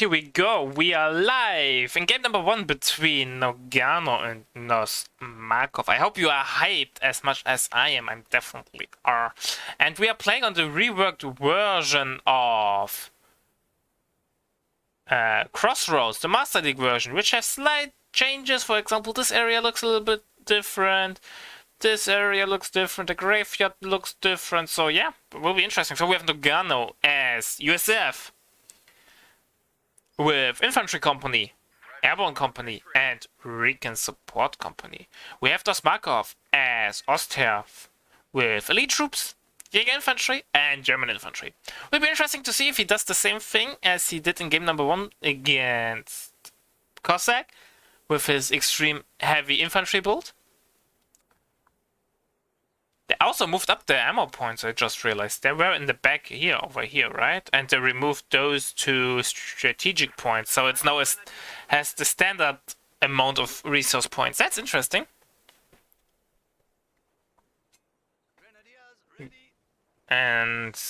here we go. We are live in game number 1 between Nogano and NosMarkov. I hope you are hyped as much as I am. I definitely are. And we are playing on the reworked version of Crossroads, the Master League version, which has slight changes. For example, this area looks a little bit different. This area looks different. The graveyard looks different. So yeah, it will be interesting. So we have Nogano as USF, with Infantry Company, Airborne Company, and Recon Support Company. We have NosMarkov as Ostherf, with Elite Troops, Jäger Infantry, and German Infantry. Will be interesting to see if he does the same thing as he did in game number 1 against Cossack, with his extreme heavy infantry build. They also moved up the ammo points, I just realized. They were in the back here, over here, right? And they removed those two strategic points, so it's now has the standard amount of resource points. That's interesting. And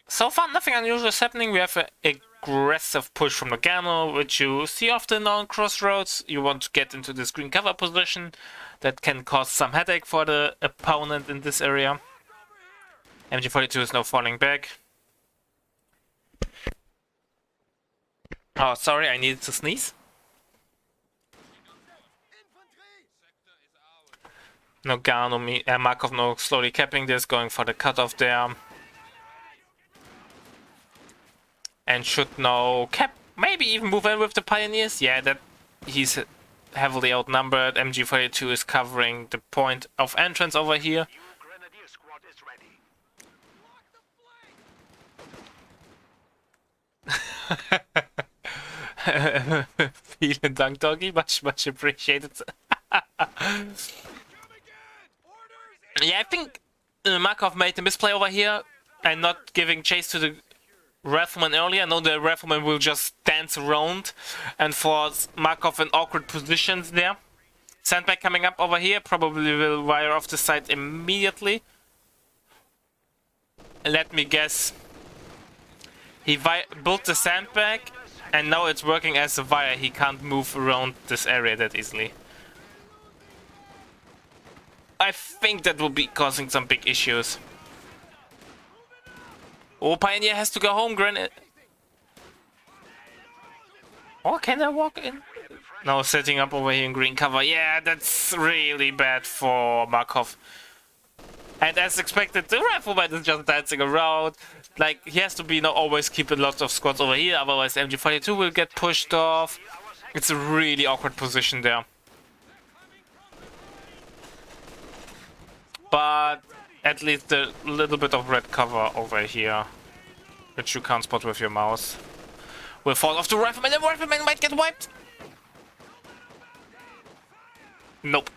so far, nothing unusual is happening. We have an aggressive push from Nogano, which you see often on Crossroads. You want to get into this green cover position. That can cause some headache for the opponent in this area. MG42 is now falling back. Oh, sorry, I needed to sneeze. Nogano, Markov now slowly capping this, going for the cutoff there. And should now cap, maybe even move in with the Pioneers. Yeah, that he's heavily outnumbered. MG42 is covering the point of entrance over here. Vielen Dank, Doggy. Much appreciated. Yeah, I think Markov made the misplay over here and not giving chase to the Rifleman earlier. No, the Rifleman will just dance around and force Markov in awkward positions there. Sandbag coming up over here, probably will wire off the side immediately. Let me guess. He built the sandbag and now it's working as a wire. He can't move around this area that easily. I think that will be causing some big issues. Oh, Pioneer has to go home, Granite. Oh, can I walk in? No, setting up over here in green cover. Yeah, that's really bad for Markov. And as expected, the Rifleman is just dancing around. Like, he has to be, always keep a lot of squads over here, otherwise MG42 will get pushed off. It's a really awkward position there. But at least a little bit of red cover over here, which you can't spot with your mouse, will fall off the Rifleman. The Rifleman might get wiped. Nope.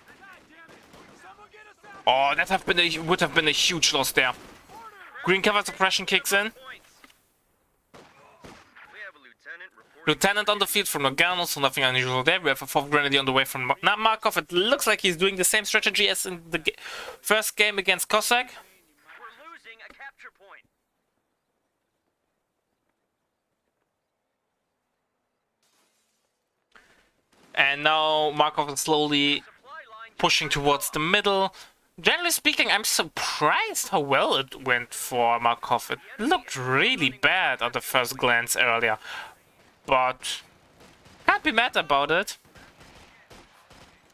Oh, that would have been a huge loss there. Green cover suppression kicks in. Lieutenant on the field from Nogano, so nothing unusual there. We have a 4th Grenadier on the way from Markov. It looks like he's doing the same strategy as in the first game against Cossack. We're losing a capture point. And now Markov is slowly pushing towards the middle. Generally speaking, I'm surprised how well it went for Markov. It looked really bad at the first glance earlier. But can't be mad about it.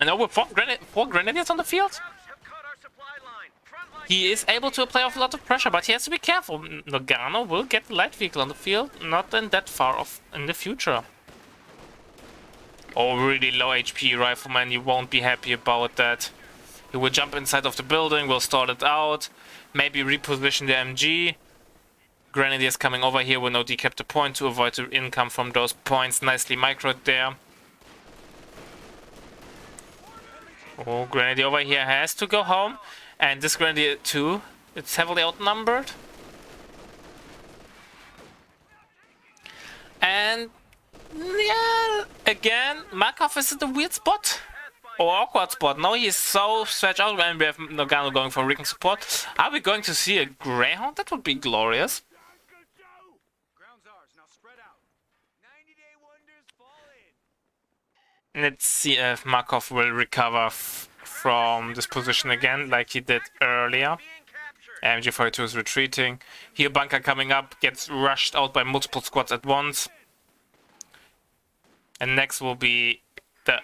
And now with 4 Grenadiers on the field, he is able to apply off a lot of pressure, but he has to be careful. Nogano will get the light vehicle on the field, not in that far off in the future. Oh, really low HP Rifleman, you won't be happy about that. He will jump inside of the building, will stall it out, maybe reposition the MG. Grenadiers coming over here will now decap the point to avoid the income from those points. Nicely microed there. Oh, Grenadier over here has to go home. And this Grenadier too, it's heavily outnumbered. And yeah, again, Markov is in the weird spot. Or awkward spot. Now he's so stretched out and we have Nogano going for Recon support. Are we going to see a Greyhound? That would be glorious. Let's see if Markov will recover from this position again, like he did earlier. MG42 is retreating. Here, bunker coming up, gets rushed out by multiple squads at once. And next will be the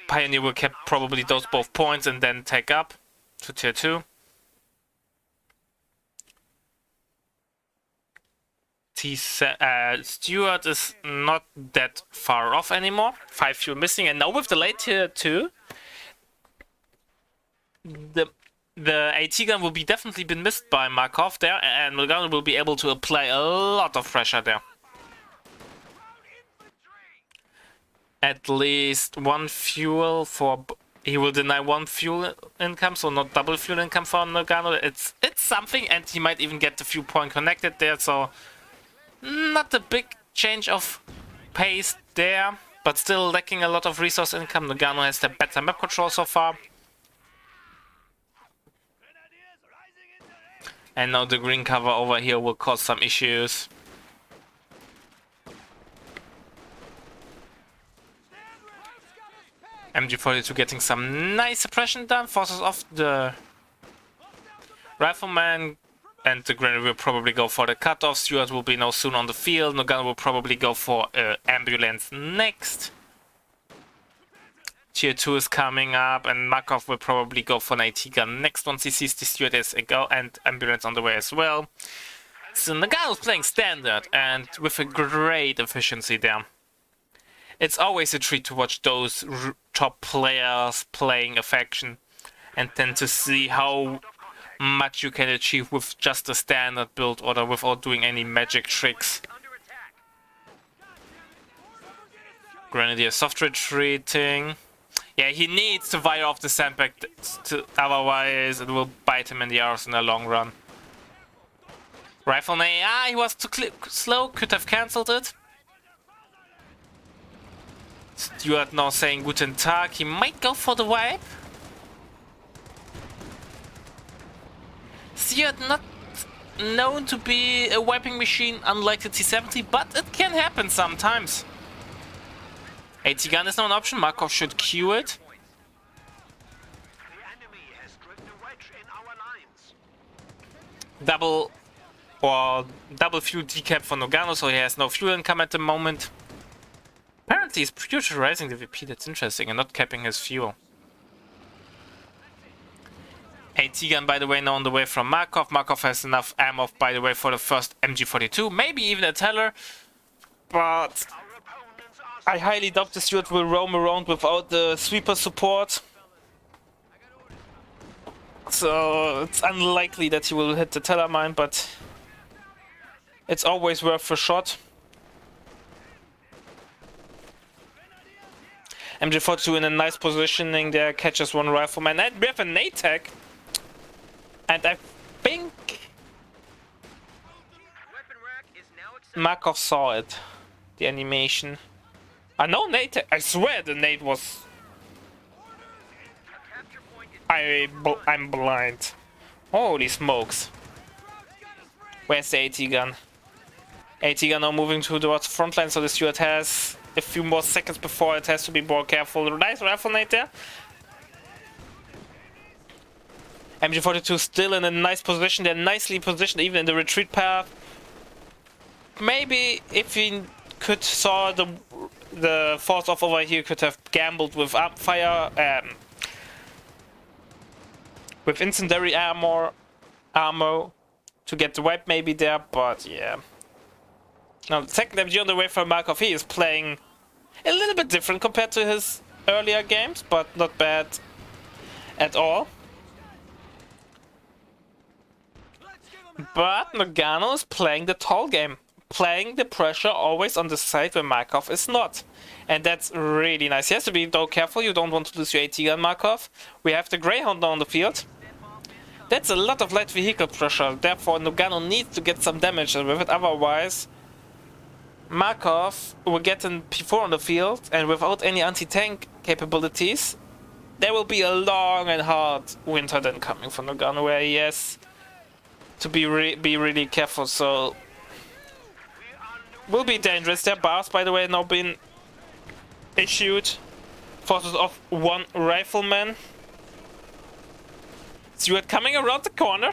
Pioneer will keep probably those both points and then take up to tier 2. Stewart is not that far off anymore. 5 fuel missing, and now with the late tier 2, the AT gun will be definitely been missed by Markov there, and Nagano will be able to apply a lot of pressure there. At least 1 fuel for... He will deny 1 fuel income, so not double fuel income for Nagano. It's something, and he might even get the fuel point connected there, so... Not a big change of pace there, but still lacking a lot of resource income. Nagano has the better map control so far. And now the green cover over here will cause some issues. MG42 getting some nice suppression done, forces off the rifleman, and the grenadier will probably go for the cutoff. Stewart will be now soon on the field. Nagano will probably go for ambulance next. Tier 2 is coming up, and Markov will probably go for an AT gun next once he sees the Stewart as a go, and ambulance on the way as well. So Nagano's playing standard and with a great efficiency there. It's always a treat to watch those top players playing a faction and then to see how much you can achieve with just a standard build order without doing any magic tricks. Grenadier soft retreating. Yeah, he needs to fire off the sandbag, otherwise it will bite him in the arse in the long run. Rifleman, he was too slow, could have cancelled it. Stewart now saying Guten Tag, he might go for the wipe. Stewart not known to be a wiping machine unlike the T-70, but it can happen sometimes. AT gun is now an option, Markov should queue it. Double fuel decap for Nagano, so he has no fuel income at the moment. Apparently he's pressurizing the VP, that's interesting, and not capping his fuel. AT gun, by the way, now on the way from Markov. Markov has enough ammo, by the way, for the first MG42, maybe even a Teller, but I highly doubt the Stewart will roam around without the sweeper support. So it's unlikely that he will hit the Teller mine, but it's always worth a shot. MG42 in a nice positioning there, catches 1 rifleman, and we have an ATAC. And I think Markov saw it, the animation. No nade, I swear the nade was... I'm blind. Holy smokes. Where's the AT gun? AT gun now moving towards the front line, so the Stewart has a few more seconds before it has to be more careful. Nice rifle nade there. MG42 still in a nice position. They're nicely positioned even in the retreat path. Maybe if he could saw the force off over here, could have gambled with fire, with incendiary armor to get the wipe maybe there, but yeah. Now the second MG on the way from Markov, he is playing a little bit different compared to his earlier games, but not bad at all. But Nagano is playing the tall game, playing the pressure always on the side where Markov is not. And that's really nice. You have to be though careful, you don't want to lose your AT gun, Markov. We have the Greyhound now on the field. That's a lot of light vehicle pressure, therefore Nagano needs to get some damage with it, otherwise Markov will get an P4 on the field, and without any anti-tank capabilities, there will be a long and hard winter then coming for Nagano, where he has to be really careful, so will be dangerous. Their bars, by the way, now been issued Forces of one rifleman. Stewart coming around the corner.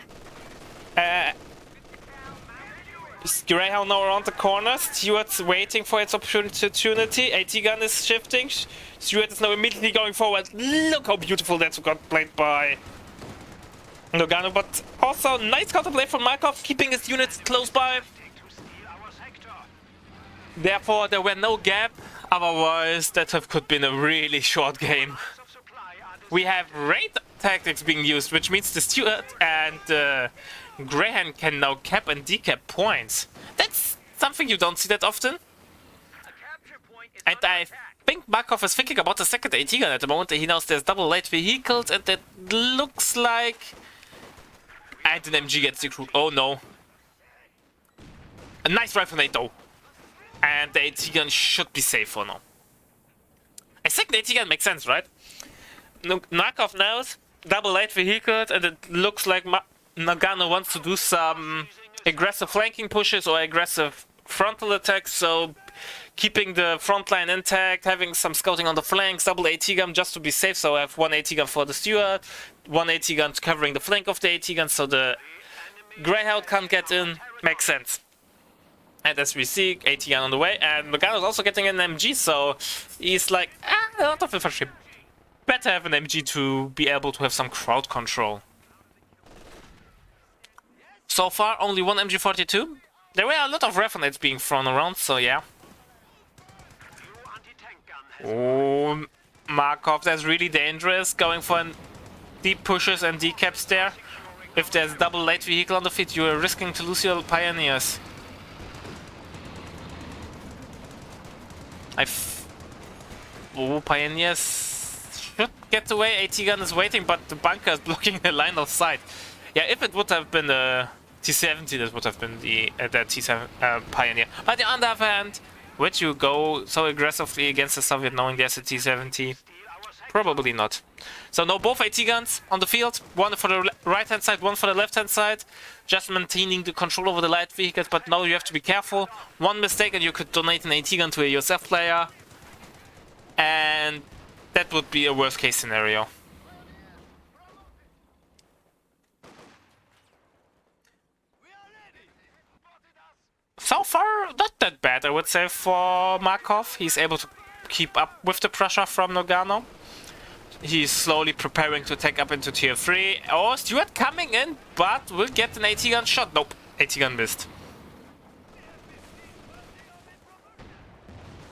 Greyhound now around the corner. Stewart's waiting for its opportunity. AT gun is shifting. Stewart is now immediately going forward. Look how beautiful that got played by Nogano, but also nice counterplay from Markov, keeping his units close by. Therefore, there were no gap. Otherwise, that could been a really short game. We have raid tactics being used, which means the Stewart and Greyhound can now cap and decap points. That's something you don't see that often. And I think Markov is thinking about the second AT gun at the moment. He knows there's double light vehicles, and that looks like... And an MG gets recruited. Oh no. A nice rifle nade though. And the AT gun should be safe for now. I think the AT gun makes sense, right? Markov knows double light vehicles, and it looks like Nagano wants to do some aggressive flanking pushes or aggressive frontal attacks, so keeping the front line intact, having some scouting on the flanks, double AT gun just to be safe, so I have one AT gun for the Stewart, one AT gun covering the flank of the AT gun so the Greyhound can't get in. Makes sense. And as we see, AT gun on the way, and Nagano's also getting an MG, so he's like, a lot of infantry. Better have an MG to be able to have some crowd control. So far, only one MG42. There were a lot of rifle nades being thrown around, so yeah. Oh, Markov, that's really dangerous. Going for deep pushes and decaps there. If there's a double light vehicle on the field, you're risking to lose your pioneers. Oh, pioneers should get away. AT gun is waiting, but the bunker is blocking the line of sight. Yeah, if it would have been the T-70, that would have been the T-7 Pioneer. But on the other hand, would you go so aggressively against the Soviet knowing there's a T-70? Probably not. So no, both AT guns on the field. One for the right-hand side, one for the left-hand side. Just maintaining the control over the light vehicles, but now you have to be careful. One mistake and you could donate an AT gun to a USF player. And that would be a worst-case scenario. So far, not that bad, I would say, for Markov. He's able to keep up with the pressure from Nogano. He's slowly preparing to take up into tier 3. Oh, Stewart coming in, but will get an AT gun shot. Nope, AT gun missed.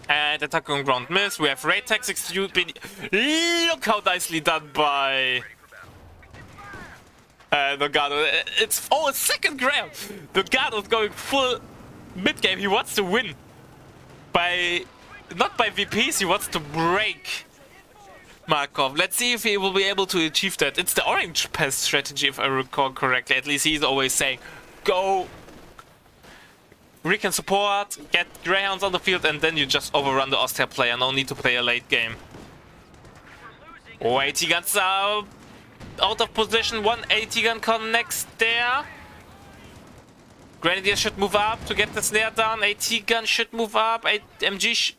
And attack on ground miss. We have raid tactics. Look how nicely done by Nogano. It's a second ground. Nogano's going full mid-game. He wants to win by not by VPs. He wants to break Markov. Let's see if he will be able to achieve that. It's the orange pass strategy, if I recall correctly. At least he's always saying, go recon support, get Greyhounds on the field, and then you just overrun the Austria player. No need to play a late game. Oh, AT guns are out of position. One AT gun connects there. Grenadiers should move up to get the snare down. AT gun should move up. MG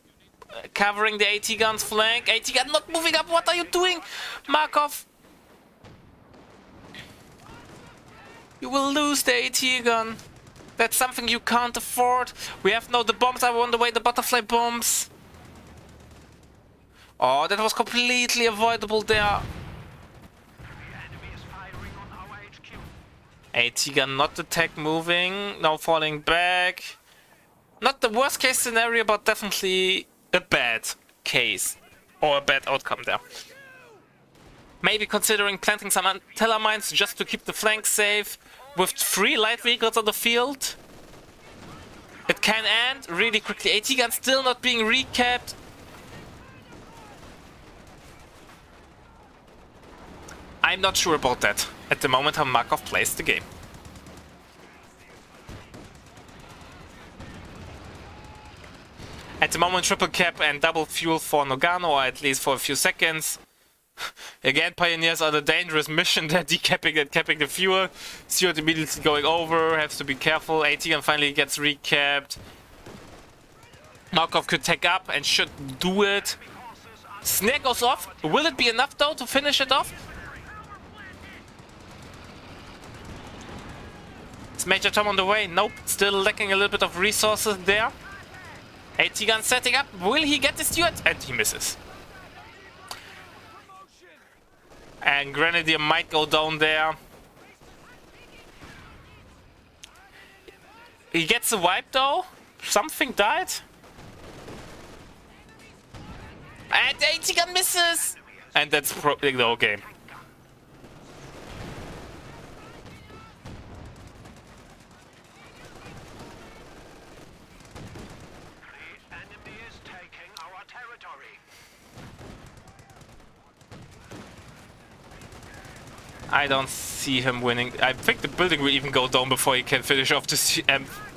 covering the AT gun's flank. AT gun not moving up. What are you doing, Markov? You will lose the AT gun. That's something you can't afford. We have now the bombs are on the way, the butterfly bombs. Oh, that was completely avoidable there. AT gun not the tech moving, now falling back. Not the worst case scenario, but definitely a bad case. Or a bad outcome there. Maybe considering planting some antenna mines just to keep the flank safe. With 3 light vehicles on the field, it can end really quickly. AT gun still not being recapped. I'm not sure about that at the moment how Markov plays the game. At the moment, triple cap and double fuel for Nogano, or at least for a few seconds. Again, Pioneers are the dangerous mission. They're decapping and capping the fuel. Stewart immediately going over, has to be careful. AT gun finally gets recapped. Markov could take up and should do it. Snare goes off. Will it be enough though to finish it off? Is Major Tom on the way? Nope. Still lacking a little bit of resources there. AT gun setting up. Will he get the Steward? And he misses. And Grenadier might go down there. He gets a wipe though. Something died. And the AT gun misses. And that's the game. The enemy is taking our territory. I don't see him winning. I think the building will even go down before he can finish off this.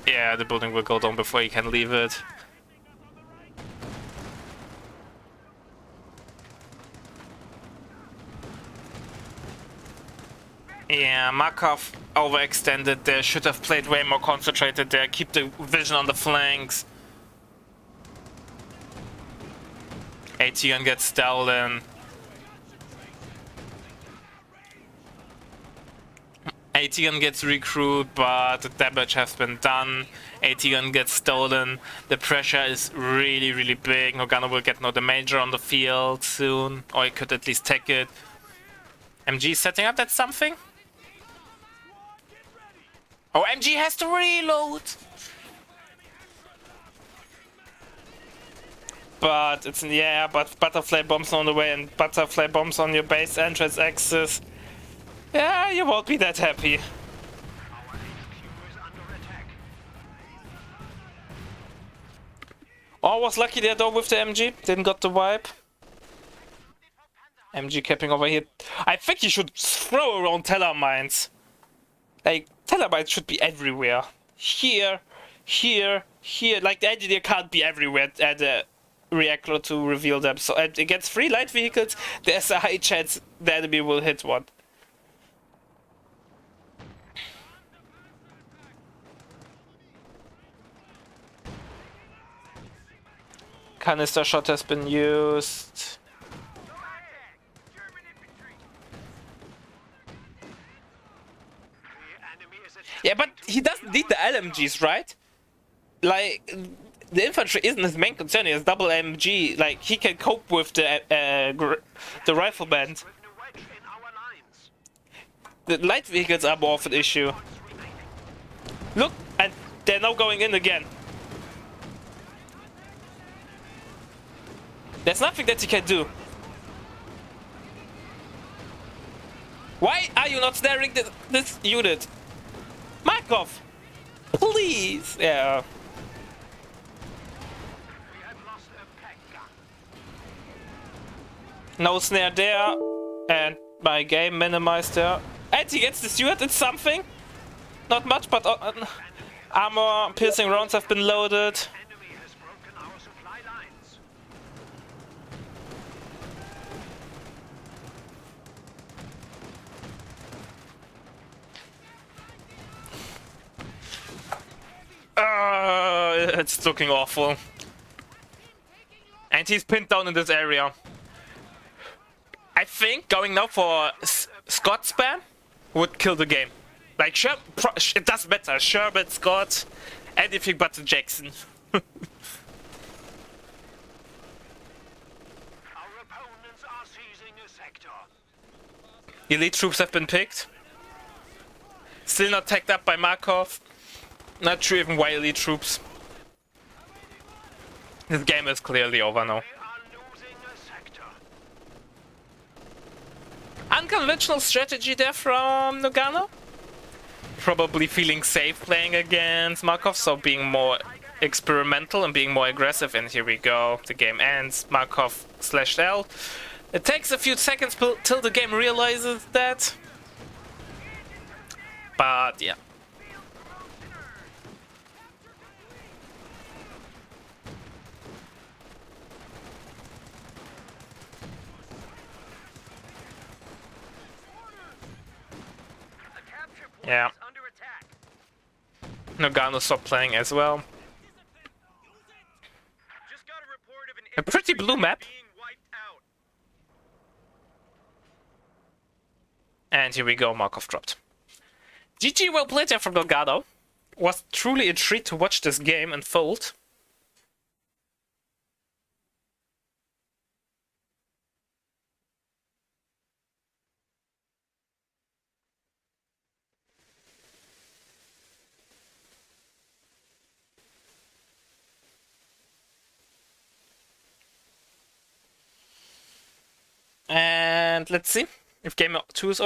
Yeah, the building will go down before he can leave it. Yeah, Markov overextended there. Should have played way more concentrated there. Keep the vision on the flanks. ATN gets stolen. ATN gets recruited, but the damage has been done. ATN gets stolen. The pressure is really, really big. Nogano will get the major on the field soon, or he could at least take it. MG is setting up that something. Oh, MG has to reload. But it's in the air, but butterfly bombs on the way and butterfly bombs on your base entrance axis. Yeah, you won't be that happy. Oh, was lucky there though with the MG. Didn't got the wipe. MG capping over here. I think you should throw around teller mines. Like, teller mines should be everywhere. Here, here, here. Like, the engineer can't be everywhere at the reactor to reveal them. So against 3 light vehicles, there's a high chance the enemy will hit one. Canister shot has been used. Yeah, but he doesn't need the LMGs, right? Like, the infantry isn't his main concern. He has double MG. Like, he can cope with the rifle band. The light vehicles are more of an issue. Look, and they're now going in again. There's nothing that he can do. Why are you not snaring this unit? Markov! Please! Yeah. No snare there. And my game minimized there. And he gets the Steward, it's something. Not much, but armor piercing rounds have been loaded. It's looking awful. And he's pinned down in this area. I think going now for Scott spam would kill the game. Like, it doesn't matter. Sherman, Scott, anything but the Jackson. Our opponents are seizing a sector. Elite troops have been picked. Still not tagged up by Markov. Not sure even why elite troops. This game is clearly over now. Unconventional strategy there from Nogano. Probably feeling safe playing against Markov, so being more experimental and being more aggressive. And here we go. The game ends. Markov /L. It takes a few seconds till the game realizes that. But yeah. Yeah. Nogano stopped playing as well. A pretty blue map. And here we go, Markov dropped. GG, well played there from Delgado. Was truly a treat to watch this game unfold. And let's see if game 2 is